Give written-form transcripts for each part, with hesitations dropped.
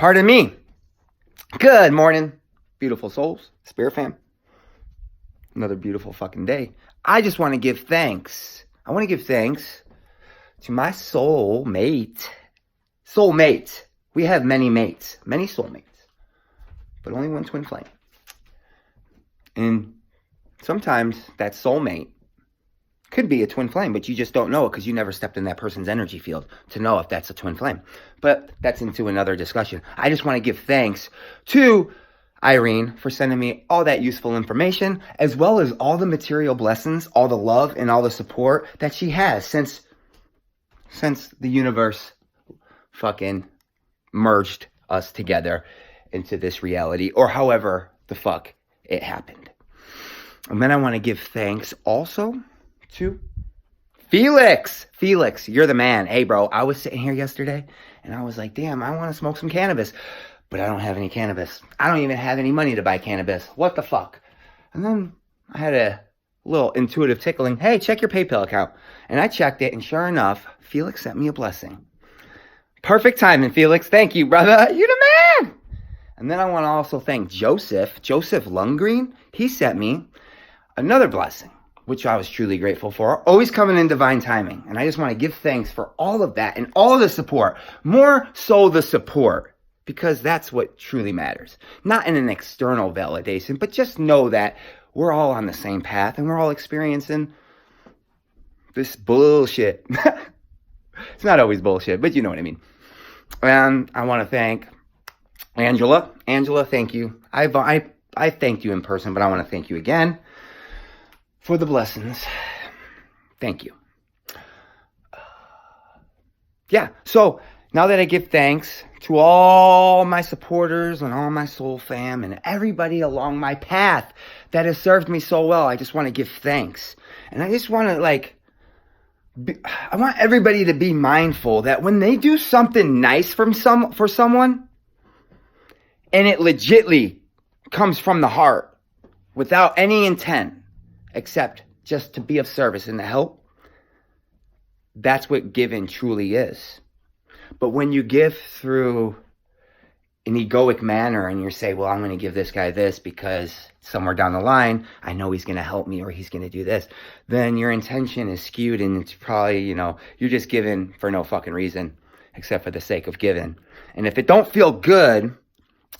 Pardon me. Good morning, beautiful souls, Spirit fam. Another beautiful fucking day. I just want to give thanks. I want to give thanks to my soulmate. Soulmate. We have many mates, many soulmates, but only one twin flame. And sometimes that soulmate could be a twin flame, but you just don't know it because you never stepped in that person's energy field to know if that's a twin flame. But that's into another discussion. I just want to give thanks to Irene for sending me all that useful information, as well as all the material blessings, all the love and all the support that she has since the universe fucking merged us together into this reality, or however the fuck it happened. And then I want to give thanks also to Felix. Felix, you're the man. Hey, bro, I was sitting here yesterday and I was like, damn, I want to smoke some cannabis, but I don't have any cannabis. I don't even have any money to buy cannabis. What the fuck? And then I had a little intuitive tickling. Hey, check your PayPal account. And I checked it, and sure enough, Felix sent me a blessing. Perfect timing, Felix. Thank you, brother. You're the man. And then I want to also thank Joseph Lundgren. He sent me another blessing, which I was truly grateful for. Always coming in divine timing. And I just want to give thanks for all of that and all of the support. More so the support, because that's what truly matters. Not in an external validation, but just know that we're all on the same path and we're all experiencing this bullshit. It's not always bullshit, but you know what I mean. And I want to thank Angela. Angela, thank you. I thanked you in person, but I want to thank you again for the blessings. Thank you. Yeah, so now that I give thanks to all my supporters and all my soul fam and everybody along my path that has served me so well, I just want to give thanks. And I just want to I want everybody to be mindful that when they do something nice for someone, and it legitly comes from the heart without any intent, except just to be of service and to help, that's what giving truly is. But when you give through an egoic manner and you say, well, I'm going to give this guy this because somewhere down the line, I know he's going to help me or he's going to do this, then your intention is skewed and it's probably, you're just giving for no fucking reason except for the sake of giving. And if it don't feel good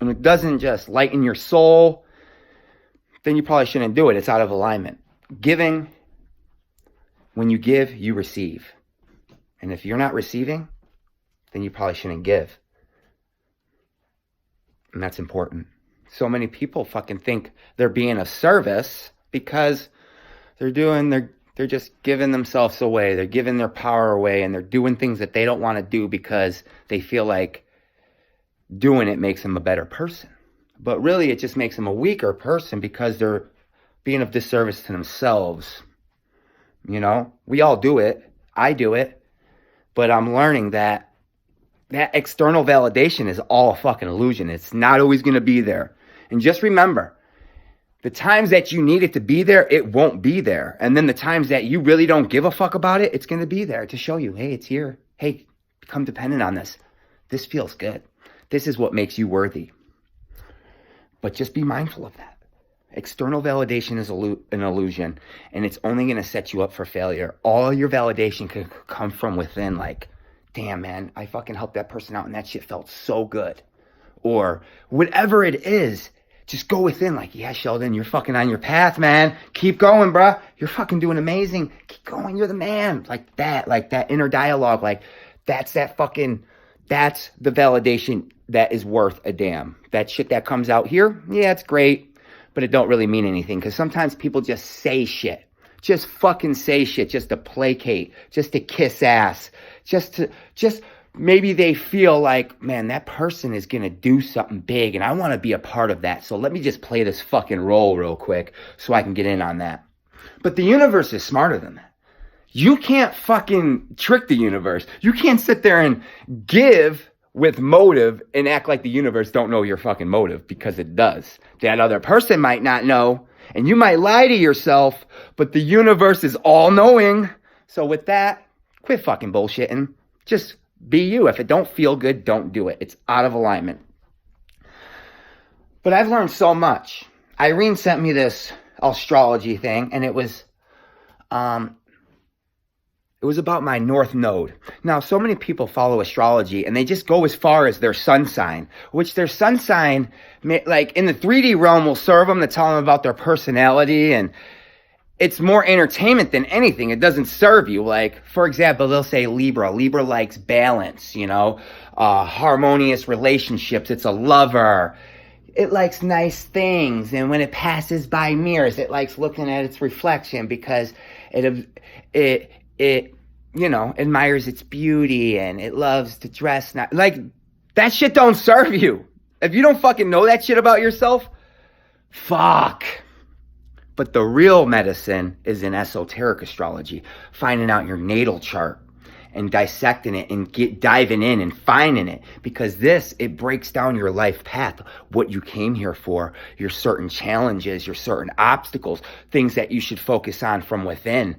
and it doesn't just lighten your soul, then you probably shouldn't do it. It's out of alignment. Giving, when you give, you receive. And if you're not receiving, then you probably shouldn't give. And that's important. So many people fucking think they're being of service because they're just giving themselves away. They're giving their power away and they're doing things that they don't want to do because they feel like doing it makes them a better person. But really it just makes them a weaker person because they're being of disservice to themselves. We all do it. I do it. But I'm learning that external validation is all a fucking illusion. It's not always going to be there. And just remember, the times that you need it to be there, it won't be there. And then the times that you really don't give a fuck about it, it's going to be there to show you, hey, it's here. Hey, become dependent on this. This feels good. This is what makes you worthy. But just be mindful of that. External validation is an illusion, and it's only going to set you up for failure. All your validation could come from within, like, damn, man, I fucking helped that person out and that shit felt so good. Or whatever it is, just go within like, yeah, Sheldon, you're fucking on your path, man. Keep going, bruh. You're fucking doing amazing. Keep going. You're the man. Like that inner dialogue. Like that's the validation that is worth a damn. That shit that comes out here, yeah, it's great, but it don't really mean anything. Because sometimes people just say shit. Just fucking say shit just to placate, just to kiss ass, just maybe they feel like, man, that person is going to do something big and I want to be a part of that. So let me just play this fucking role real quick so I can get in on that. But the universe is smarter than that. You can't fucking trick the universe. You can't sit there and give with motive and act like the universe don't know your fucking motive, because it does. That other person might not know. And you might lie to yourself, but the universe is all-knowing. So with that, quit fucking bullshitting. Just be you. If it don't feel good, don't do it. It's out of alignment. But I've learned so much. Irene sent me this astrology thing, and it was about my North Node. Now, so many people follow astrology, and they just go as far as their sun sign, which their sun sign, like in the 3D realm, will serve them to tell them about their personality, and it's more entertainment than anything. It doesn't serve you. Like, for example, they'll say Libra. Libra likes balance, harmonious relationships. It's a lover. It likes nice things, and when it passes by mirrors, it likes looking at its reflection because it admires its beauty, and it loves to dress. Like, that shit don't serve you. If you don't fucking know that shit about yourself, fuck. But the real medicine is in esoteric astrology, finding out your natal chart and dissecting it and diving in and finding it, because it breaks down your life path, what you came here for, your certain challenges, your certain obstacles, things that you should focus on from within.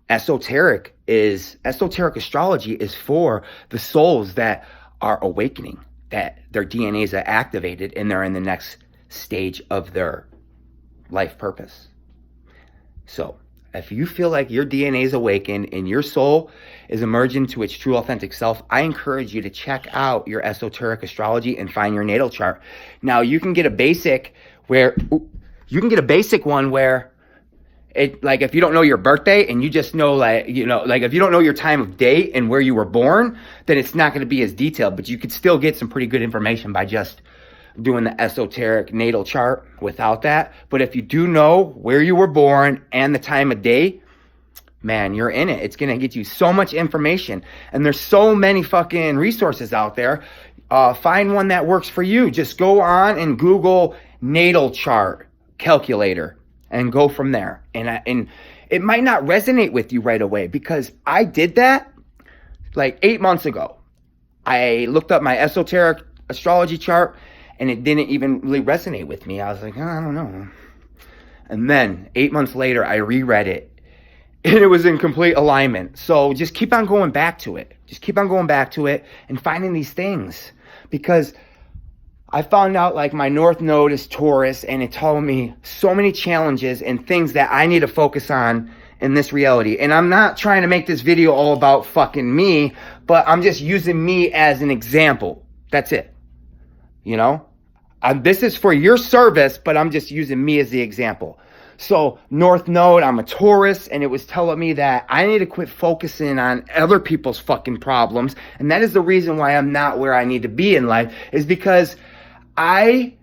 Esoteric astrology is for the souls that are awakening, that their DNAs are activated and they're in the next stage of their life purpose. So if you feel like your DNA is awakened and your soul is emerging to its true authentic self, I encourage you to check out your esoteric astrology and find your natal chart. Now, you can get a basic one where it, like, if you don't know your birthday and you just know, like if you don't know your time of day and where you were born, then it's not going to be as detailed, but you could still get some pretty good information by just doing the esoteric natal chart without that. But if you do know where you were born and the time of day, man, you're in it. It's going to get you so much information. And there's so many fucking resources out there. Find one that works for you. Just go on and Google natal chart calculator and go from there. And it might not resonate with you right away, because I did that like 8 months ago. I looked up my esoteric astrology chart, and it didn't even really resonate with me. I was like, I don't know. And then 8 months later, I reread it, and it was in complete alignment. So just keep on going back to it. Just keep on going back to it and finding these things. Because I found out, like, my North Node is Taurus, and it told me so many challenges and things that I need to focus on in this reality. And I'm not trying to make this video all about fucking me, but I'm just using me as an example. That's it. This is for your service, but I'm just using me as the example. So North Node, I'm a Taurus, and it was telling me that I need to quit focusing on other people's fucking problems. And that is the reason why I'm not where I need to be in life, is because I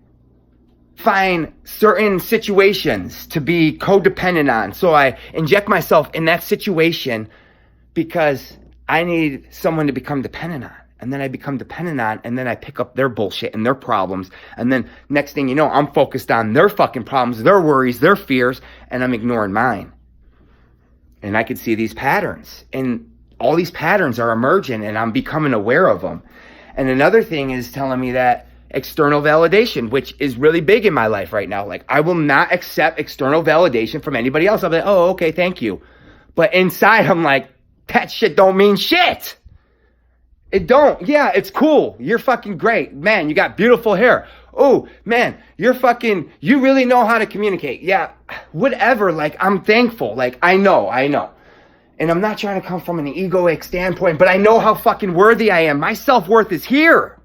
find certain situations to be codependent on. So I inject myself in that situation because I need someone to become dependent on. And then I become dependent on, and then I pick up their bullshit and their problems. And then next thing you know, I'm focused on their fucking problems, their worries, their fears, and I'm ignoring mine. And I could see these patterns. And all these patterns are emerging, and I'm becoming aware of them. And another thing is telling me that external validation, which is really big in my life right now. Like, I will not accept external validation from anybody else. I'll be like, oh, okay, thank you. But inside, I'm like, that shit don't mean shit. It don't. Yeah, it's cool. You're fucking great. Man, you got beautiful hair. Oh, man, you really know how to communicate. Yeah, whatever. Like, I'm thankful. Like, I know. And I'm not trying to come from an egoic standpoint, but I know how fucking worthy I am. My self-worth is here.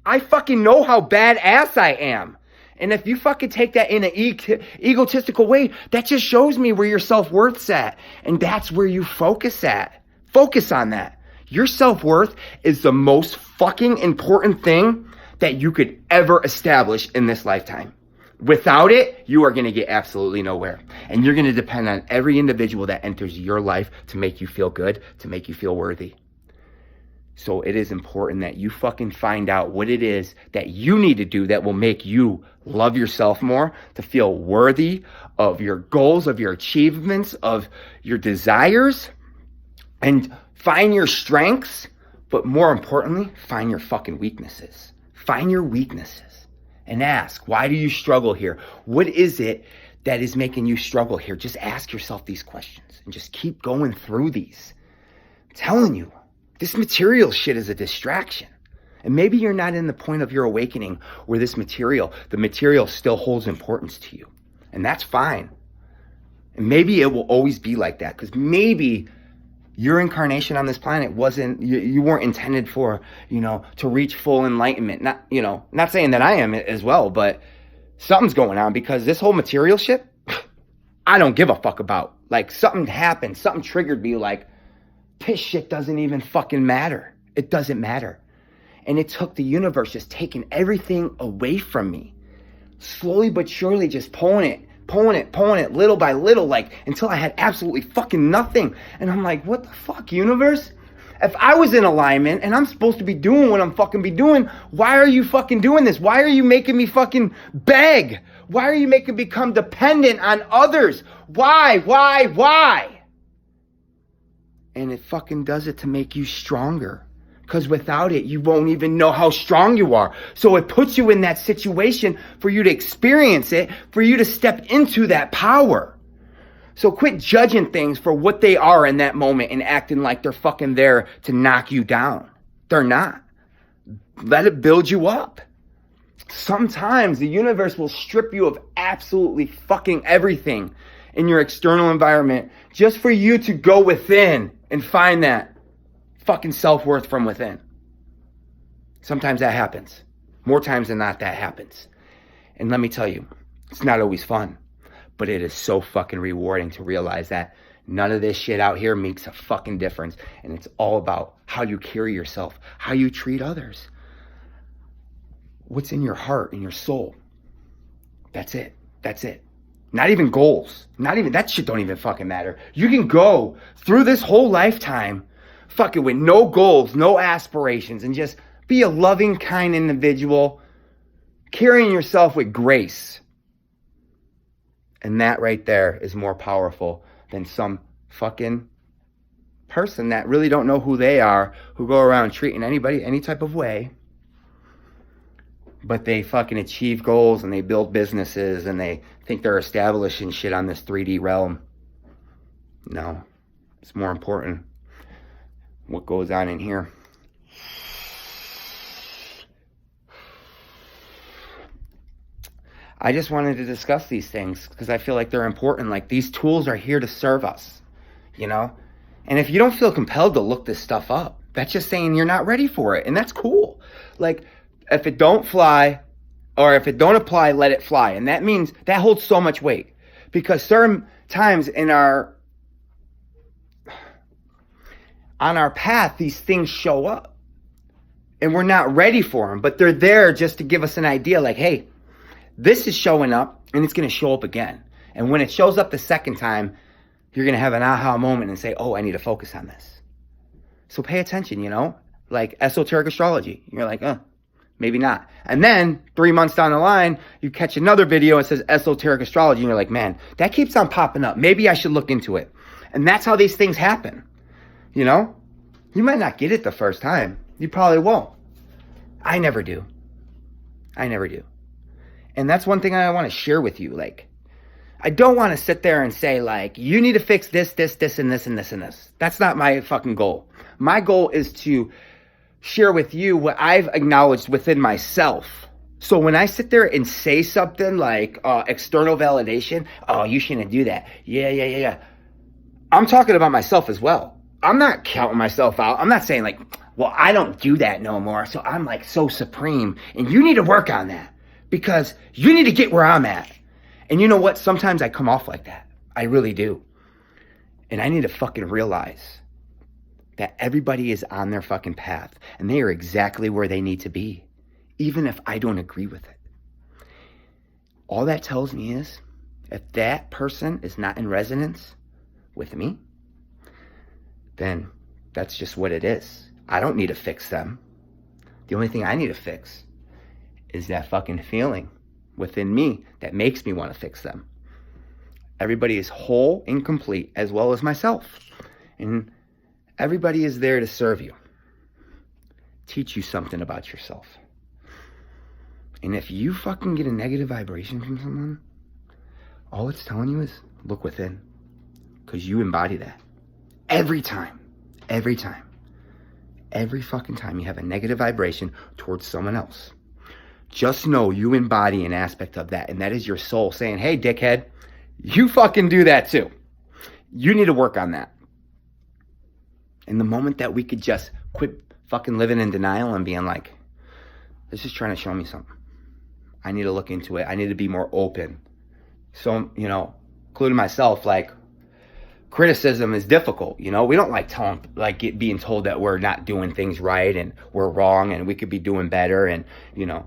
I fucking know how badass I am. And if you fucking take that in an egotistical way, that just shows me where your self-worth's at. And that's where you focus at. Focus on that. Your self-worth is the most fucking important thing that you could ever establish in this lifetime. Without it, you are going to get absolutely nowhere. And you're going to depend on every individual that enters your life to make you feel good, to make you feel worthy. So it is important that you fucking find out what it is that you need to do that will make you love yourself more, to feel worthy of your goals, of your achievements, of your desires, and find your strengths, but more importantly, find your fucking weaknesses. Find your weaknesses and ask, why do you struggle here? What is it that is making you struggle here? Just ask yourself these questions and just keep going through these. I'm telling you, this material shit is a distraction. And maybe you're not in the point of your awakening where the material still holds importance to you. And that's fine. And maybe it will always be like that, because maybe your incarnation on this planet you weren't intended for, to reach full enlightenment. Not saying that I am as well, but something's going on, because this whole material shit, I don't give a fuck about. Like, something happened, something triggered me, like, this shit doesn't even fucking matter. It doesn't matter. And it took the universe just taking everything away from me. Slowly but surely just pulling it, little by little, like, until I had absolutely fucking nothing. And I'm like, what the fuck, universe? If I was in alignment and I'm supposed to be doing what I'm fucking be doing, why are you fucking doing this? Why are you making me fucking beg? Why are you making me become dependent on others? Why? And it fucking does it to make you stronger. Because without it, you won't even know how strong you are. So it puts you in that situation for you to experience it, for you to step into that power. So quit judging things for what they are in that moment and acting like they're fucking there to knock you down. They're not. Let it build you up. Sometimes the universe will strip you of absolutely fucking everything in your external environment just for you to go within and find that fucking self-worth from within. Sometimes that happens. More times than not, that happens. And let me tell you, it's not always fun, but it is so fucking rewarding to realize that none of this shit out here makes a fucking difference. And it's all about how you carry yourself, how you treat others, what's in your heart and your soul. That's it. Not even goals. That shit don't even fucking matter. You can go through this whole lifetime fucking with no goals, no aspirations, and just be a loving, kind individual, carrying yourself with grace. And that right there is more powerful than some fucking person that really don't know who they are, who go around treating anybody any type of way, but they fucking achieve goals and they build businesses and they think they're establishing shit on this 3D realm. No, it's more important what goes on in here. I just wanted to discuss these things because I feel like they're important. Like, these tools are here to serve us, And if you don't feel compelled to look this stuff up, that's just saying you're not ready for it. And that's cool. Like, if it don't fly, or if it don't apply, let it fly. And that means that holds so much weight, because certain times on our path, these things show up and we're not ready for them, but they're there just to give us an idea, like, hey, this is showing up and it's going to show up again. And when it shows up the second time, you're going to have an aha moment and say, oh, I need to focus on this. So pay attention, like esoteric astrology. You're like, maybe not. And then 3 months down the line, you catch another video and it says esoteric astrology. And you're like, man, that keeps on popping up. Maybe I should look into it. And that's how these things happen. You might not get it the first time. You probably won't. I never do. And that's one thing I want to share with you. Like, I don't want to sit there and say, like, you need to fix this, and this, and this, and this. That's not my fucking goal. My goal is to share with you what I've acknowledged within myself. So when I sit there and say something like external validation, oh, you shouldn't do that. Yeah. I'm talking about myself as well. I'm not counting myself out. I'm not saying like, well, I don't do that no more, so I'm like so supreme, and you need to work on that because you need to get where I'm at. And you know what? Sometimes I come off like that. I really do. And I need to fucking realize that everybody is on their fucking path and they are exactly where they need to be, even if I don't agree with it. All that tells me is if that person is not in resonance with me, then that's just what it is. I don't need to fix them. The only thing I need to fix is that fucking feeling within me that makes me want to fix them. Everybody is whole and complete, as well as myself. And everybody is there to serve you, teach you something about yourself. And if you fucking get a negative vibration from someone, all it's telling you is look within, because you embody that every time. every fucking time you have a negative vibration towards someone else, just know you embody an aspect of that, and that is your soul saying, hey, dickhead, you fucking do that too. You need to work on that. And the moment that we could just quit fucking living in denial and being like, this is trying to show me something. I need to look into it. I need to be more open. So, including myself, like, criticism is difficult, We don't like being told that we're not doing things right and we're wrong and we could be doing better and, no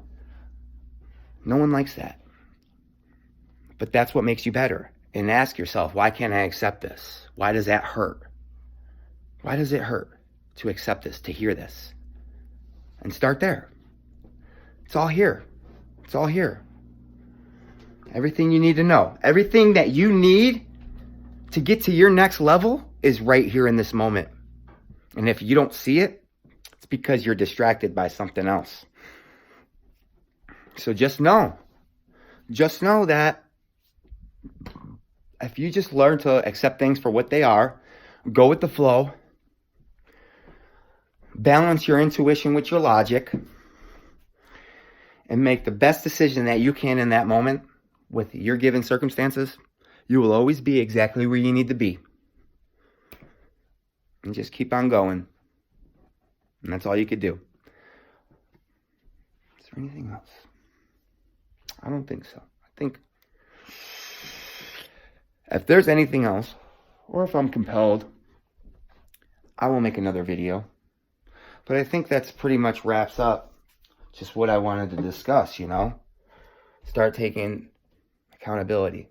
one likes that. But that's what makes you better. And ask yourself, why can't I accept this? Why does that hurt? Why does it hurt to accept this, to hear this? And start there. It's all here. It's all here. Everything you need to know. Everything that you need to get to your next level is right here in this moment. And if you don't see it, it's because you're distracted by something else. So just know that if you just learn to accept things for what they are, go with the flow, balance your intuition with your logic, and make the best decision that you can in that moment with your given circumstances, you will always be exactly where you need to be. And just keep on going. And that's all you could do. Is there anything else? I don't think so. I think if there's anything else, or if I'm compelled, I will make another video. But I think that's pretty much wraps up just what I wanted to discuss, Start taking accountability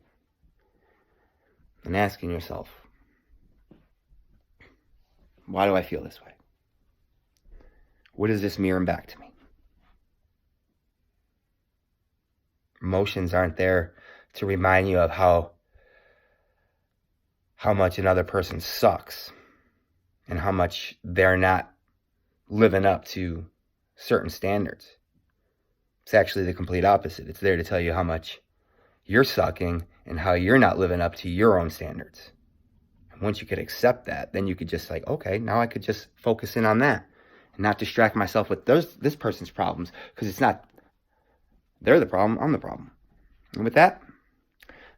and asking yourself, why do I feel this way? What is this mirroring back to me? Emotions aren't there to remind you of how much another person sucks and how much they're not living up to certain standards. It's actually the complete opposite. It's there to tell you how much you're sucking and how you're not living up to your own standards. And once you could accept that, then you could just okay, now I could just focus in on that and not distract myself with this person's problems, because it's not they're the problem, I'm the problem. And with that,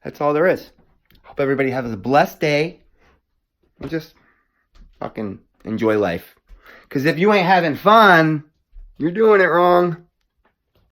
that's all there is. Hope everybody has a blessed day and just fucking enjoy life. Because if you ain't having fun, you're doing it wrong.